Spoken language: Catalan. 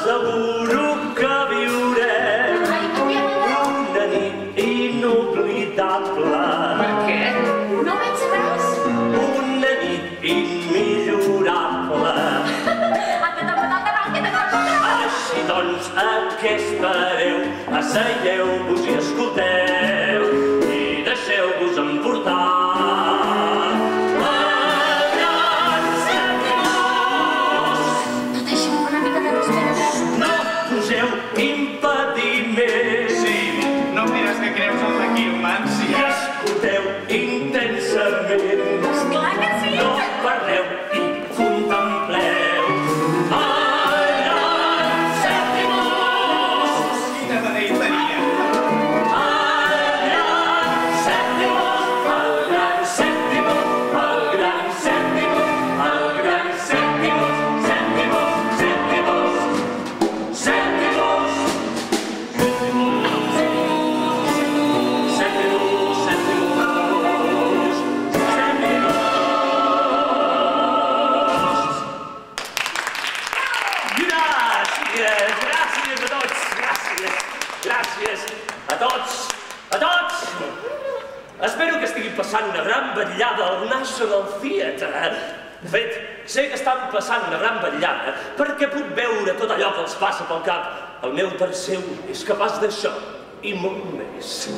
T'asseguro que viurem una nit inoblidable. Per què? No veig res. Una nit immillorable. Així doncs, a què espereu? Asseieu-vos i escolteu i deixeu-vos emportar. Impediments. Sí, no em diràs que creus en la quiromància. Escolteu intensament. Esclar que sí. No parleu i contempleu. El gran Sèptimus. Quina beneïteria. El gran Sèptimus. El gran Sèptimus. El gran Sèptimus. El gran Sèptimus. Sèptimus. Sèptimus. Sèptimus. Gràcies a tots! Espero que estiguin passant una gran vetllada al National Theatre. De fet, sé que estan passant una gran vetllada perquè puc veure tot allò que els passa pel cap. El meu tercer ull és capaç d'això i molt més.